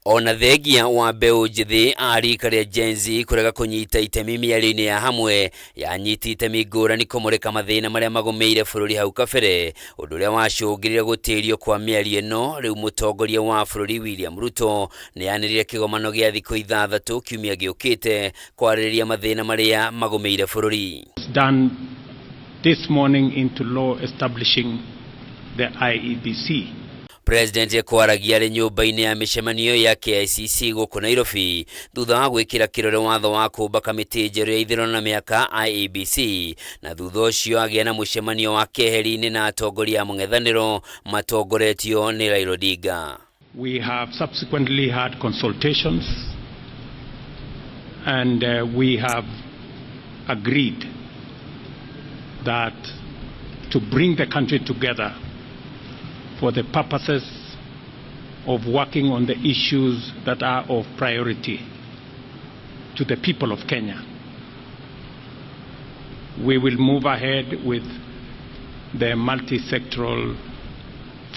Ona thegia wa mbeu njithi arika ria Gen Z kurega kunyita itemi miario-ini ya hamwe yanyiti itemi ngurani kumurika mathina maria magumeire bururi hau kabere, undu uria wacungirire gutirio kwa miario ino. Riu mutongoria wa bururi William Ruto nianirire kigomano gia thikũ 6 kiumia giukite kwaririria mathina maria magumeire bururi. Done this morning into law establishing the IEBC. President ekwaragia ri nyumba-ini ya micemanio ya KICC guku Nairobi thutha wa gwikira kirore watho wa kumba kamiti njeru ya ithiro na miaka IEBC, na thutha ucio agia na mucemanio wa keheri-ini na atongoria mung'ethaniro matongoretio ni Raila Odinga. We have subsequently had consultations and we have agreed that to bring the country together for the purposes of working on the issues that are of priority to the people of Kenya, we will move ahead with the multi-sectoral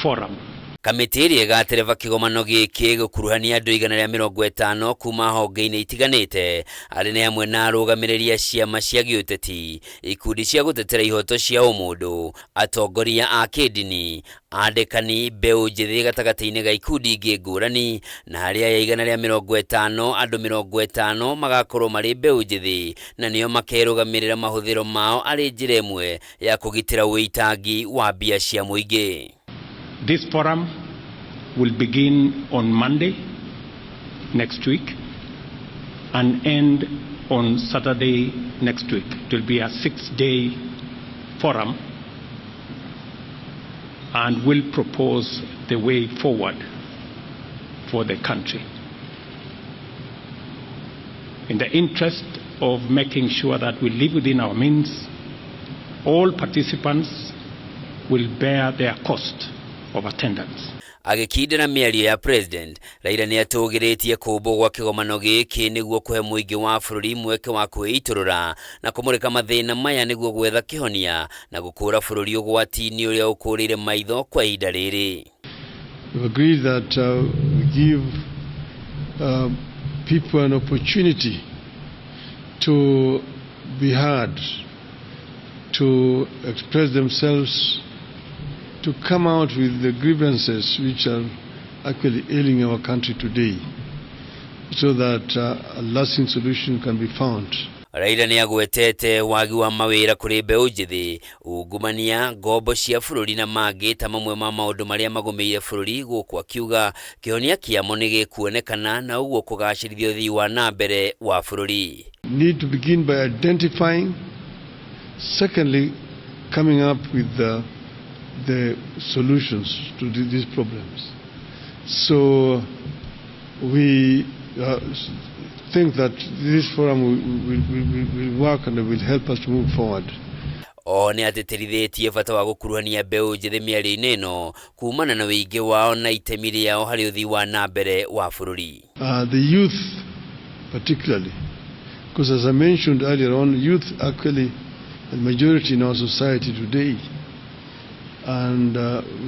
forum. Kamiti iria igatereva kigomano giki gukuruhania andu 150 kuma honge-ini itiganite ari ni hamwe na arũgamĩrĩri a ciama cia giũteti, ikundi cia gutetera ihoto cia ũmũndũ, atongoria a kĩndini, andĩkani, mbeũ njithi gatagati-inĩ ga ikundi ingĩ ngũrani, na harĩa ya 150 andu 50 magakorwo marĩ mbeũ njithi na nĩo makerũgamĩrĩra mahũthĩro mao arĩ njĩra ĩmwe ya kũgitĩra wĩitangi wa mbia cia mũingĩ. This forum will begin on Monday next week and end on Saturday next week. It will be a 6-day forum and will propose the way forward for the country. In the interest of making sure that we live within our means, all participants will bear their cost of attendance. Agikindira miario ya president, Raila ni atũgĩrĩtie kũmbwo gwa kĩgomano gĩkĩ nĩguo kũhe mũingĩ wa bũrũri mweke wa kwĩitũrũra na kũmũrĩka mathĩna maya nĩguo gwetha kĩhonia na gũkũra bũrũri ũgwati-inĩ ũrĩa ũkũrĩire maitho kwa ihinda rĩrĩ. We agreed that we give people an opportunity to be heard, to express themselves, to come out with the grievances which are actually ailing our country today, so that a lasting solution can be found. Raila ni agwetete wagi wa mawĩra kũrĩ mbeũ njithi, ungumania, ngombo cia bũrũri na mangĩ ta mamwe ma maũndũ marĩa magumeire bũrũri, gũkũ akiuga kĩhonia kĩamo nĩ gĩkuonekana na ũguo kũgacĩrithia ũthii wa na mbere wa bũrũri. Need to begin by identifying, secondly coming up with the solutions to these problems. So we think that this forum will work and will help us to move forward. O ni ateterithitie bata wa gukuruhania mbeũ njithi mĩario-inĩ ĩno kumana na wĩingĩ wao na itemi rĩao harĩ ũthii wa na mbere wa bũrũri. The youth particularly, because as I mentioned earlier on, youth actually the majority in our society today, and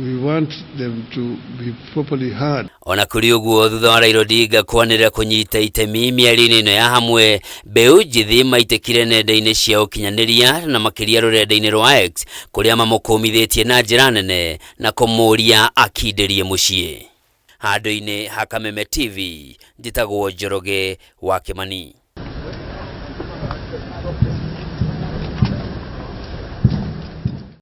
we want them to be properly heard. Ona kuri uguo thutha wa Raila Odinga kwanĩrĩra kũnyita itemi mĩario-inĩ ĩno ya hamwe, mbeũ njithi maitekire nenda-inĩ cia ũkinyanĩria na makĩria rũrenda-inĩ rwa X kũrĩa mamũkũmithĩtie na njĩra nene na kũmũria akindĩrie mũciĩ. Handũ-inĩ ha Kameme TV, njĩtagwo Njoroge wa Kĩmani.